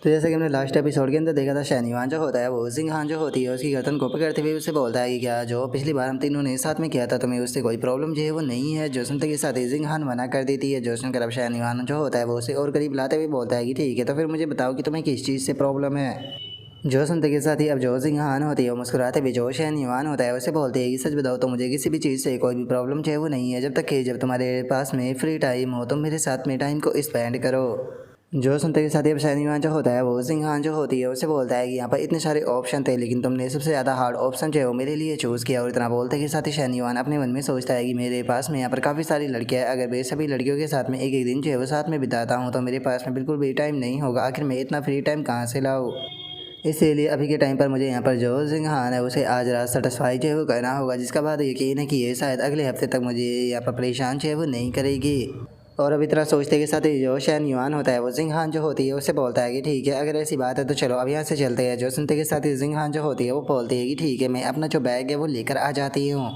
तो जैसे कि हमने लास्ट एपिसोड के अंदर देखा था, शाहनवान जो होता है वो जिंग खान जो होती है उसकी गर्दन को पकड़ते हुए उससे बोलता है कि क्या जो पिछली बार हम तीनों ने साथ में किया था तुम्हें उससे कोई प्रॉब्लम जो है वो नहीं है। जो सुनते के साथ ही जिंग खान मना कर देती है। जो सुनकर अब शाहनवान जो होता है वो उसे और करीब लाते हुए बोलता है कि ठीक है, तो फिर मुझे बताओ कि तुम्हें किस चीज़ से प्रॉब्लम है। जो सुनते के साथ ही अब जो जिंग खान होती है वो मुस्कुराते हुए जो शाहनवान होता है उसे बोलते हैं कि सच बताओ तो मुझे किसी भी चीज़ से कोई भी प्रॉब्लम जो है वो नहीं है, जब तुम्हारे पास में फ्री टाइम हो तुम मेरे साथ में टाइम को स्पेंड करो। जो सुनते के साथ ही अब शाहनवान जो होता है वो सिंह खान जो होती है उसे बोलता है कि यहाँ पर इतने सारे ऑप्शन थे लेकिन तुमने सबसे ज़्यादा हार्ड ऑप्शन जो है वो मेरे लिए चूज़ किया। और इतना बोलते के साथ ही शाहनवान अपने मन में सोचता है कि मेरे पास में यहाँ पर काफ़ी सारी लड़कियाँ हैं, अगर मैं सभी लड़कियों के साथ में एक एक दिन जो है वो साथ में बिताता हूँ तो मेरे पास में बिल्कुल भी टाइम नहीं होगा। आखिर मैं इतना फ्री टाइम कहाँ से लाऊँ। इसीलिए अभी के टाइम पर मुझे यहाँ पर जो सिंह खान है उसे आज रात सेटिस्फाई जो है वो करना होगा, जिसका बाद यकीन है कि ये शायद अगले हफ्ते तक मुझे यहाँ पर परेशान जो है वो नहीं करेगी। और अब इतना सोचते के साथ ही जो शाहनवान होता है वो जिंग खान जो होती है उससे बोलता है कि ठीक है, अगर ऐसी बात है तो चलो अब यहाँ से चलते हैं। जो सुनते के साथ ही जिंग खान जो होती है वो बोलती है कि ठीक है, मैं अपना जो बैग है वो लेकर आ जाती हूँ।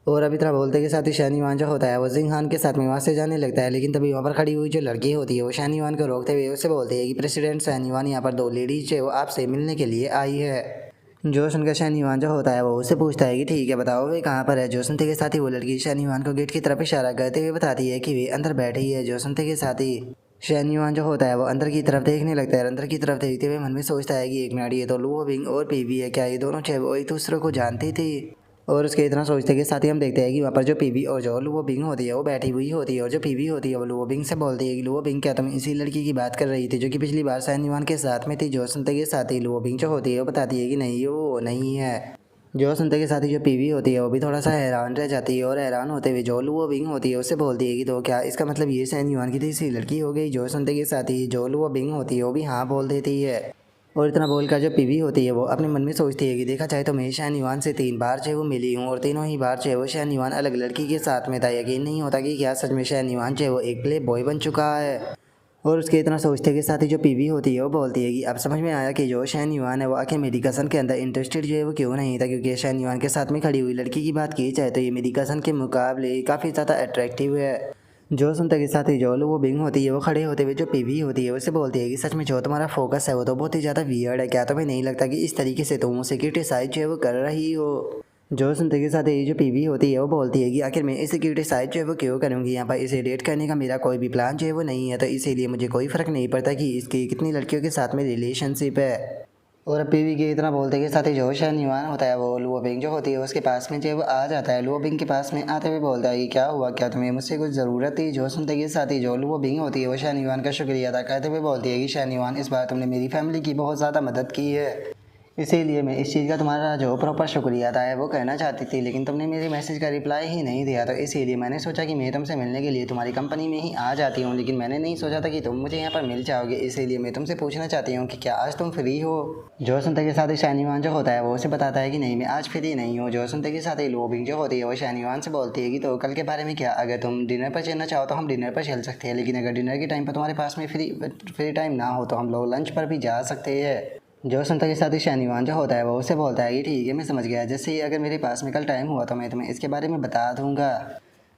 और अब इतना बोलते के साथ ही शाहनवान जो होता है वो जिंग खान के साथ में वहाँ से जाने लगता है, लेकिन तभी वहाँ पर खड़ी हुई जो लड़की होती है वो शाहनवान को रोकते हुए उससे बोलती है कि प्रेसिडेंट शाहनवान, यहाँ पर दो लेडीज है वो आपसे मिलने के लिए आई है। जो सुनकर शाहनवान जो होता है वो उससे पूछता है कि ठीक है बताओ वे कहाँ पर है। जो सुनते के साथ ही वो लड़की शाहनवान को गेट की तरफ इशारा करते हुए बताती है कि वे अंदर बैठी है। जो सुनते के साथ ही शाहनवान जो होता है वो अंदर की तरफ देखने लगता है। अंदर की तरफ देखते हुए मन में सोचता है कि एक मिनट, ये तो लुओ बिंग और पीवी है, क्या ये दोनों जो है वो एक दूसरे को जानती थी। और उसके इतना सोचते के साथ ही हम देखते हैं कि वहाँ पर जो पीवी और जो लुओ बिंग होती है वो बैठी हुई होती है। और जो पीवी होती है वो लुओ बिंग से बोलती है कि लुओ बिंग, क्या तुम इसी लड़की की बात कर रही थी जो कि पिछली बार शाहनवान के साथ में थी। जो सुनते के साथ ही लुओ बिंग जो होती है वो बताती है कि नहीं, वो नहीं है। जो सुनते के साथ ही जो पीवी होती है वो भी थोड़ा सा हैरान रह जाती है। और हैरान होते हुए जो लुओ बिंग होती है उससे बोलती है कि तो क्या इसका मतलब ये शाहनवान की तीसरी लड़की हो गई। जो सुनते के साथ ही जो लुओ बिंग होती है वो भी हाँ बोल देती है। और इतना बोलकर जो पीवी होती है वो अपने मन में सोचती है कि देखा जाए तो मैं शाहनवान से 3 बार जो है वो मिली हूँ और तीनों ही बार जो है वो शाहनवान अलग लड़की के साथ में था। यकीन नहीं होता कि क्या सच में शाहनवान जो है वो एक प्ले बॉय बन चुका है। और उसके इतना सोचते के साथ ही जो पीवी होती है वो बोलती है कि अब समझ में आया कि जो शाहनवान है वो आखिर मेरी कज़न के अंदर इंटरेस्टेड जो है वो क्यों नहीं था, क्योंकि शाहनवान के साथ में खड़ी हुई लड़की की बात की जाए तो ये मेरी कज़न के मुकाबले काफ़ी ज़्यादा अट्रैक्टिव है। जो सुनते के साथ ही जो वो बिंग होती है वो खड़े होते हुए जो पीवी होती है उससे बोलती है कि सच में जो तुम्हारा फोकस है वो तो बहुत ही ज़्यादा वियर्ड है, क्या तुम्हें नहीं लगता कि इस तरीके से तुम उसे क्रिटिसाइज जो है वो कर रही हो। जो सुनते के साथ ही जो पीवी होती है वो बोलती है कि आखिर मैं इसे क्रिटिसाइज जो है वो क्यों करूँगी, यहाँ पर इसे डेट करने का मेरा कोई भी प्लान जो है वो नहीं है, तो इसीलिए मुझे कोई फ़र्क नहीं पड़ता कि इसकी कितनी लड़कियों के साथ में रिलेशनशिप है। और अब पीवी के इतना बोलते के साथ ही जो शाहनवान होता है वो लुओ बिंग जो होती है उसके पास में जो है वो आ जाता है। लुओ बिंग के पास में आते हुए बोलता है कि क्या हुआ, क्या तुम्हें मुझसे कुछ ज़रूरत थी। जो सुनते के साथ ही जो लुओ बिंग होती है वो शाहनवान का शुक्रिया अदा करते हुए बोलती है कि शाहनवान, इस बार तुमने मेरी फैमिली की बहुत ज़्यादा मदद की है, इसीलिए मैं इस चीज़ का तुम्हारा जो प्रॉपर शुक्रिया अदा है वो कहना चाहती थी, लेकिन तुमने मेरे मैसेज का रिप्लाई ही नहीं दिया, तो इसीलिए मैंने सोचा कि मैं तुमसे मिलने के लिए तुम्हारी कंपनी में ही आ जाती हूँ। लेकिन मैंने नहीं सोचा था कि तुम मुझे यहाँ पर मिल जाओगे, इसीलिए मैं तुमसे पूछना चाहती हूँ कि क्या आज तुम फ्री हो। जो सुनते के साथ ही शाहनवान जो होता है वो उसे बताता है कि नहीं, मैं आज फ्री नहीं हूँ। जो सुनते के साथ ही लुओ बिंग जो होती है वो शाहनवान से बोलती है कि तो कल के बारे में क्या, अगर तुम डिनर पर चलना चाहो तो हम डिनर पर चल सकते हैं, लेकिन अगर डिनर के टाइम पर तुम्हारे पास में फ्री टाइम ना हो तो हम लोग लंच पर भी जा सकते हैं। जो सुनते के साथ ही शाहनवान जो होता है वो उससे बोलता है कि ठीक है, मैं समझ गया, जैसे ही अगर मेरे पास में कल टाइम हुआ तो मैं तुम्हें इसके बारे में बता दूंगा।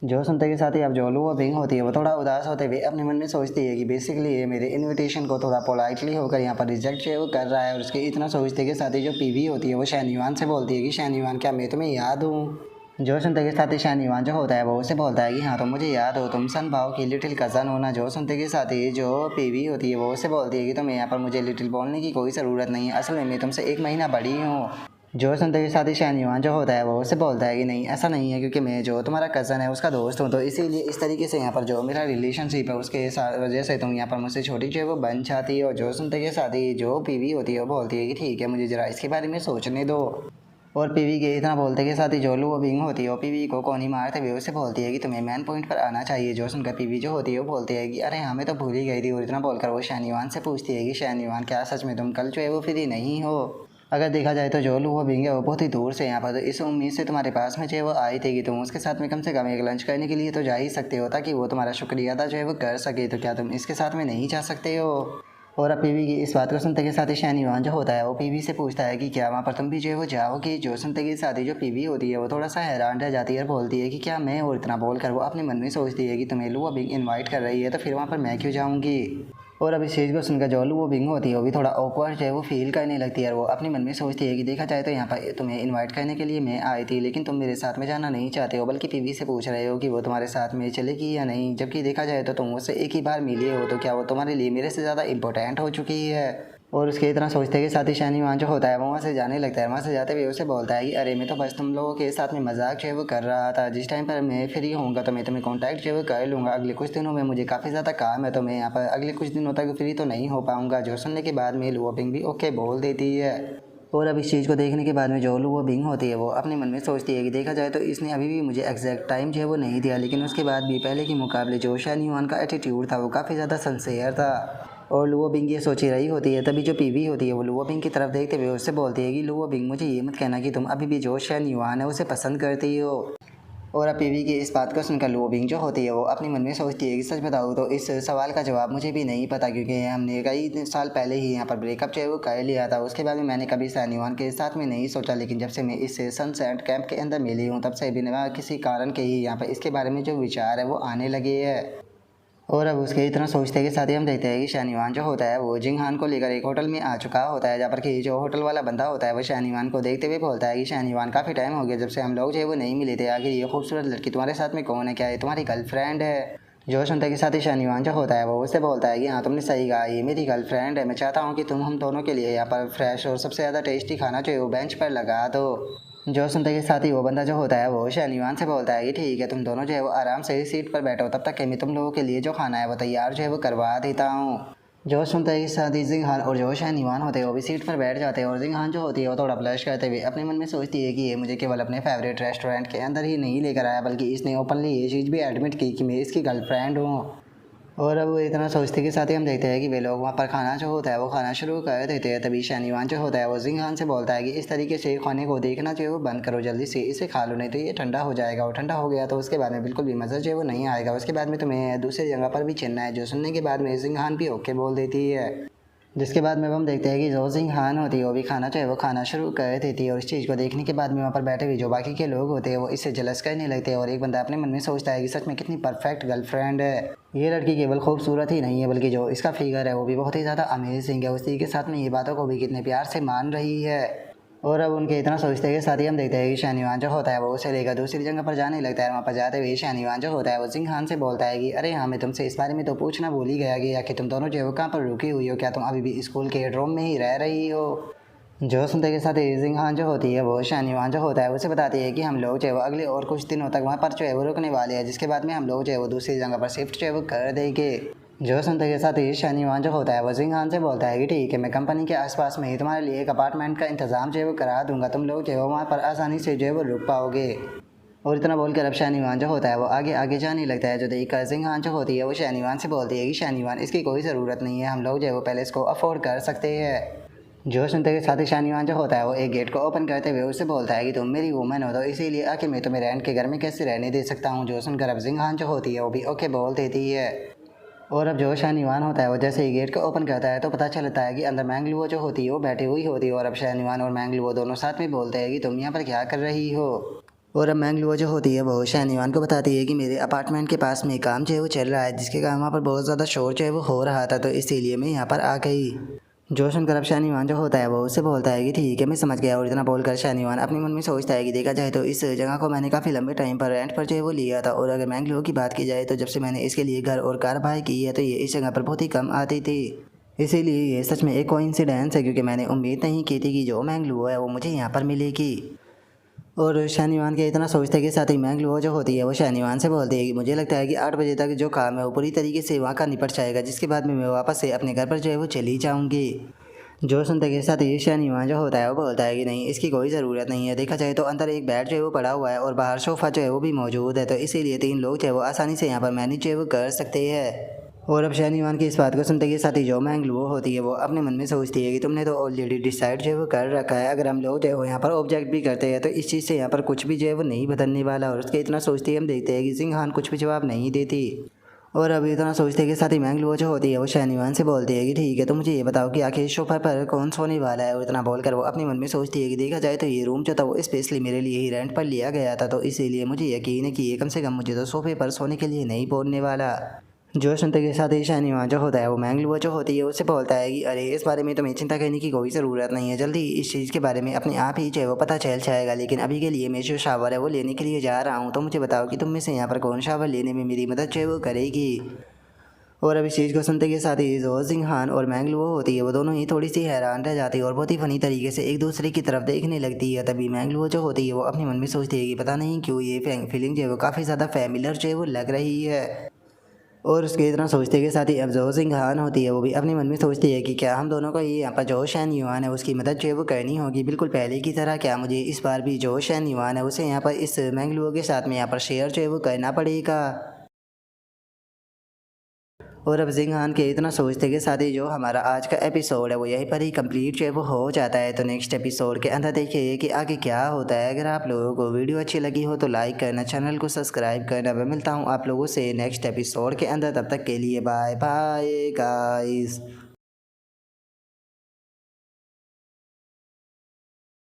जो सुनते के साथ ही अब जो लुओ बिंग होती है वो थोड़ा उदास होते हुए अपने मन में सोचती है कि बेसिकली ये मेरे इनविटेशन को थोड़ा पोलाइटली होकर यहाँ पर रिजेक्ट जो है वो कर रहा है। और उसके इतना सोचते के साथ ही जो पीवी होती है वो शाहनवान से बोलती है कि शाहनवान, क्या मैं तुम्हें याद हूँ। जो सुनते के साथ ही शाहनवान जो होता है वो उसे बोलता है कि हाँ, तुम मुझे याद हो, तुम सन भाव की लिटिल कज़न हो ना। जो सुनते के साथ ही जो पीवी होती है वो उसे बोलती है कि तुम्हें यहाँ पर मुझे लिटिल बोलने की कोई ज़रूरत नहीं है, असल में मैं तुमसे 1 महीना बड़ी हूँ। जो सुनते के साथ ही शाहनवान जो होता है वो उसे बोलता है कि नहीं, ऐसा नहीं है, क्योंकि मैं जो तुम्हारा कज़न है उसका दोस्त हूँ, तो इसीलिए इस तरीके से यहाँ पर जो मेरा रिलेशनशिप है उसके साथ वजह से तुम यहाँ पर मुझसे छोटी जो है वो बन जाती हो। जो सुनते के साथ ही जो पीवी होती है वो बोलती है कि ठीक है, मुझे ज़रा इसके बारे में सोचने दो। और पीवी के इतना बोलते के साथ ही जो लुओ बिंग होती है वो पीवी को कोनी मारते हुए उससे बोलती है कि तुम्हें मेन पॉइंट पर आना चाहिए। जो सुनकर पीवी जो होती है वो बोलती है कि अरे हाँ, मैं तो भूल ही गई थी। और इतना बोलकर वो शाहनवान से पूछती है कि शाहनवान, क्या सच में तुम कल जो है वो फ्री नहीं हो। अगर देखा जाए तो जो लुओ बिंग है वो बहुत ही दूर से यहाँ पर, तो इस उम्मीद से तुम्हारे पास में जो है वो आई थी कि तुम उसके साथ में कम से कम एक लंच करने के लिए तो जा ही सकते हो, ताकि वो तुम्हारा शुक्रिया अदा जो है वो कर सके, तो क्या तुम इसके साथ में नहीं जा सकते हो। और अब पीवी की इस बात को सुनते के साथ ही शाहनवान जो होता है वो पीवी से पूछता है कि क्या वहाँ पर तुम भी जो है वो जाओगी। जो सुनते के साथ ही जो पीवी होती है वो थोड़ा सा हैरान रह जाती है और बोलती है कि क्या मैं, और इतना बोलकर वो अपने मन में सोचती है कि तुम्हें लुओ बिंग इनवाइट कर रही है तो फिर वहाँ पर मैं क्यों जाऊँगी। और अब इस चीज़ को सुनकर जो लुओ बिंग होती है वो भी थोड़ा ऑकवर्ड जो है वो फील करने लगती है और वो अपने मन में सोचती है कि देखा जाए तो यहाँ पर तुम्हें इनवाइट करने के लिए मैं आई थी, लेकिन तुम मेरे साथ में जाना नहीं चाहते हो, बल्कि पीवी से पूछ रहे हो कि वो तुम्हारे साथ में चलेगी या नहीं। जबकि देखा जाए तो तुम उससे एक ही बार मिले हो, तो क्या वो तुम्हारे लिए मेरे से ज़्यादा इंपॉर्टेंट हो चुकी है। और उसके इतना सोचते के साथ ही शानी वहाँ जो होता है वो वहाँ से जाने लगता है। वहाँ से जाते हुए उसे बोलता है कि अरे मैं तो बस तुम लोगों के साथ में मजाक जो है वो कर रहा था, जिस टाइम पर मैं फ्री होऊंगा तो मैं तुम्हें कांटेक्ट जो है वो कर लूँगा। अगले कुछ दिनों में मुझे काफ़ी ज़्यादा काम है, तो मैं यहाँ पर अगले कुछ दिनों तक फ्री तो नहीं हो पाऊँगा। जो सुनने के बाद में लुओ बिंग भी ओके बोल देती है। और अब इस चीज़ को देखने के बाद में जो लुओ बिंग होती है वो अपने मन में सोचती है कि देखा जाए तो इसने अभी भी मुझे एग्जैक्ट टाइम जो है वो नहीं दिया, लेकिन उसके बाद भी पहले के मुकाबले जो शानी वान का एटीट्यूड था वो काफ़ी ज़्यादा सिंसियर था। और लुओ बिंग ये सोच ही रही होती है, तभी जो पीवी होती है वो लुओ बिंग की तरफ देखते हुए उससे बोलती है कि लुओ बिंग मुझे ये मत कहना कि तुम अभी भी जो शान युआन है उसे पसंद करती हो। और अब पीवी की इस बात को सुनकर लुओ बिंग जो होती है वो अपने मन में सोचती है कि सच बताऊँ तो इस सवाल का जवाब मुझे भी नहीं पता, क्योंकि हमने कई साल पहले ही यहाँ पर ब्रेकअप जो है वो कर लिया था। उसके बाद में मैंने कभी शान युआन के साथ में नहीं सोचा, लेकिन जब से मैं इस सनसेट कैंप के अंदर मिली हूँ तब से बिना किसी कारण के ही यहाँ पर इसके बारे में जो विचार है वो आने लगे हैं। और अब उसके इतना सोचते के साथ ही हम देखते हैं कि शानीवान जो होता है वो जिंगहान को लेकर एक होटल में आ चुका होता है, जहाँ पर कि जो होटल वाला बंदा होता है वो शानीवान को देखते हुए बोलता है कि शानीवान काफ़ी टाइम हो गया जब से हम लोग जो है वो नहीं मिले थे, आखिर ये खूबसूरत लड़की तुम्हारे साथ में कौन है, क्या है तुम्हारी गर्लफ्रेंड है। जो सुनते के साथ ही शानीवान जो होता है वो उससे बोलता है कि हाँ तुमने सही कहा, ये मेरी गर्लफ्रेंड है। मैं चाहता हूँ कि तुम हम दोनों के लिए यहाँ पर फ्रेश और सबसे ज़्यादा टेस्टी खाना जो है वो बेंच पर लगा दो। जो सुनते के साथ ही वो बंदा जो होता है वो शानीवान से बोलता है कि ठीक है तुम दोनों जो है वो आराम से सीट पर बैठो, तब तक कि मैं तुम लोगों के लिए जो खाना है वो तैयार जो है वो करवा देता हूँ। जो सुनते के साथ ही जिंगहान और जो शानीवान होते हैं वो भी सीट पर बैठ जाते हैं और जिंगहान जो होती है वो थोड़ा ब्लश करते हुए अपने मन में सोचती है कि ये मुझे केवल अपने फेवरेट रेस्टोरेंट के अंदर ही नहीं लेकर आया, बल्कि इसने ओपनली ये चीज़ भी एडमिट की कि मैं इसकी गर्लफ्रेंड हूँ। और अब इतना सोचते के साथ ही हम देखते हैं कि वे लोग वहाँ पर खाना जो होता है वो खाना शुरू कर देते हैं। तभी शानीवान जो होता है वो जिंगहान से बोलता है कि इस तरीके से खाने को देखना जो है वो बंद करो, जल्दी से इसे खा लो, नहीं तो ये ठंडा हो जाएगा और ठंडा हो गया तो उसके बाद में बिल्कुल भी मज़ा जो है वो नहीं आएगा। उसके बाद में तुम्हें दूसरी जगह पर भी चलना है। जो सुनने के बाद में जिंगहान भी ओके बोल देती है, जिसके बाद में हम देखते हैं कि जो जिंगहान होती है वो भी खाना चाहे वो खाना शुरू कर देती है। और इस चीज़ को देखने के बाद में वहाँ पर बैठे हुए जो बाकी के लोग होते हैं वो इससे जलस करने लगते हैं। और एक बंदा अपने मन में सोचता है कि सच में कितनी परफेक्ट गर्लफ्रेंड है, ये लड़की केवल खूबसूरत ही नहीं है बल्कि जो इसका फिगर है वो भी बहुत ही ज़्यादा अमेजिंग है। उसी के साथ में ये बातों को भी कितने प्यार से मान रही है। और अब उनके इतना सोचते के साथ ही हम देखते हैं कि शानीवान जो होता है वो उसे लेकर दूसरी जगह पर जाने लगता है। वहाँ पर जाते हुए शानीवान जो होता है वो जिंगहान से बोलता है कि अरे हाँ मैं तुमसे इस बारे में तो पूछना भूल ही गया कि आखिर तुम दोनों जो है वो कहाँ पर रुकी हुई हो, क्या तुम अभी भी स्कूल के रूम में ही रह रही हो। जो सुनते के साथ ही जिंगहान जो होती है वो शानीवान जो होता है उसे बताती है कि हम लोग जो है वो अगले और कुछ दिनों तक वहाँ पर जो है वो रुकने वाले हैं, जिसके बाद में हम लोग जो है वो दूसरी जगह पर शिफ्ट जो है वो कर देंगे। जो सुनते के साथ ही शानीवान जो होता है वो जिंगहान से बोलता है कि ठीक है मैं कंपनी के आसपास में ही तुम्हारे लिए एक अपार्टमेंट का इंतज़ाम जो है वो करा दूंगा, तुम लोग जो है वो वहाँ पर आसानी से जो है वो रुक पाओगे। और इतना बोलकर अब शानीवान जो होता है वो आगे आगे जाने लगता है। जो देखकर जिंगहान जो होती है वो शानीवान से बोलती है कि शानीवान इसकी कोई ज़रूरत नहीं है, हम लोग जो है वो पहले इसको अफोर्ड कर सकते हैं। जो सुनते के साथ ही शानीवान जो होता है वो एक गेट को ओपन करते हुए उससे बोलता है कि तुम मेरी वुमन हो तो इसीलिए आके मैं तुम्हें रेंट के घर में कैसे रहने दे सकता हूँ। जो सुनकर अब जिंगहान जो होती है वो भी ओके बोल देती है। और अब जो शानीवान होता है वो जैसे ही गेट को ओपन करता है तो पता चलता है कि अंदर मैंगलुओ जो होती है वो बैठी हुई होती है। और अब शानीवान और मैंगलुओ दोनों साथ में बोलते हैं कि तुम यहाँ पर क्या कर रही हो। और अब मैंगलुओ जो होती है वो शानीवान को बताती है कि मेरे अपार्टमेंट के पास में काम जो है वो चल रहा है, जिसके कारण वहाँ पर बहुत ज़्यादा शोर जो है वो हो रहा था, तो इसीलिए मैं यहाँ पर आ गई। जो सुनकर अब शानीवान जो होता है वो उससे बोलता है कि ठीक है मैं समझ गया। और इतना बोलकर शानीवान अपने मन में सोचता है कि देखा जाए तो इस जगह को मैंने काफ़ी लंबे टाइम पर रेंट पर जो है वो लिया था, और अगर मैंगलोर की बात की जाए तो जब से मैंने इसके लिए घर और कार बाय की है तो ये इस जगह पर बहुत ही कम आती थी। इसीलिए ये सच में एक कोइंसिडेंस है, क्योंकि मैंने उम्मीद नहीं की थी कि जो मैंगलोर है वो मुझे यहाँ पर मिलेगी। और शानीवान के इतना सोचते के साथ ही मैंगलोर जो होती है वो शानीवान से बोलती है कि मुझे लगता है कि 8 बजे तक जो काम है वो पूरी तरीके से वहाँ का निपट जाएगा, जिसके बाद में मैं वापस से अपने घर पर जो है वो चली जाऊँगी। जो सुनते के साथ ही शानीवान जो होता है वो बोलता है कि नहीं इसकी कोई ज़रूरत नहीं है, देखा जाए तो अंदर एक बेड जो है वो पड़ा हुआ है और बाहर सोफ़ा जो है वो भी मौजूद है, तो इसीलिए 3 लोग जो है वो आसानी से यहाँ पर मैनेज जो है वो कर सकते हैं। और अब शानीवान की इस बात को सुनते के साथ ही जो मैंगलुओ होती है वो अपने मन में सोचती है कि तुमने तो ऑलरेडी डिसाइड जो है वो कर रखा है, अगर हम लोग जो है वो यहाँ पर ऑब्जेक्ट भी करते हैं तो इस चीज़ से यहाँ पर कुछ भी जो है वो नहीं बदलने वाला। और उसके इतना सोचते ही हम देखते हैं कि जिंगहान कुछ भी जवाब नहीं देती। और अभी इतना सोचते के साथ ही मैंगलुओ जो होती है वो शानीवान से बोलती है कि ठीक है तो मुझे ये बताओ कि आखिर सोफा पर कौन सोने वाला है। और इतना बोलकर वो अपने मन में सोचती है कि देखा जाए तो ये रूम जो था वो स्पेशली मेरे लिए ही रेंट पर लिया गया था, तो इसीलिए मुझे यकीन है कि ये कम से कम मुझे तो सोफे पर सोने के लिए नहीं बोलने वाला। जो सुनते के साथ ही शाहनवाज जो होता है वो मैंगलू जो होती है उससे बोलता है कि अरे इस बारे में तुम्हें चिंता करने की कोई ज़रूरत नहीं है, जल्दी इस चीज़ के बारे में अपने आप ही जो है वो पता चल जाएगा। लेकिन अभी के लिए मैं जो शावर है वो लेने के लिए जा रहा हूँ, तो मुझे बताओ कि तुम में से यहाँ पर कौन शावर लेने में मेरी मदद जो है वो करेगी। और अब इस चीज़ को सुनते के साथ ही जो जिंगहान और मैंगलू होती है वो दोनों ही थोड़ी सी हैरान रह जाती है और बहुत ही फनी तरीके से एक दूसरे की तरफ देखने लगती है। तभी मैंगलू जो होती है वो अपने मन में सोचती है कि पता नहीं क्यों ये फीलिंग जो है वो काफ़ी ज़्यादा फैमिलियर जो है वो लग रही है। और उसके इतना सोचते के साथ ही अब जो सिंघान होती है वो भी अपने मन में सोचती है कि क्या हम दोनों को ये यहाँ पर जो शैन युवान है उसकी मदद जो है वो करनी होगी बिल्कुल पहले की तरह। क्या मुझे इस बार भी जो शैन युवान है उसे यहाँ पर इस मैंगलुओ के साथ में यहाँ पर शेयर जो है वो करना पड़ेगा। और अब जिंगान के इतना सोचते के साथ ही जो हमारा आज का एपिसोड है वो यहीं पर ही कंप्लीट जो है वो हो जाता है। तो नेक्स्ट एपिसोड के अंदर देखिए कि आगे क्या होता है। अगर आप लोगों को वीडियो अच्छी लगी हो तो लाइक करना, चैनल को सब्सक्राइब करना। मैं मिलता हूँ आप लोगों से नेक्स्ट एपिसोड के अंदर, तब तक के लिए बाय बाय गाइस।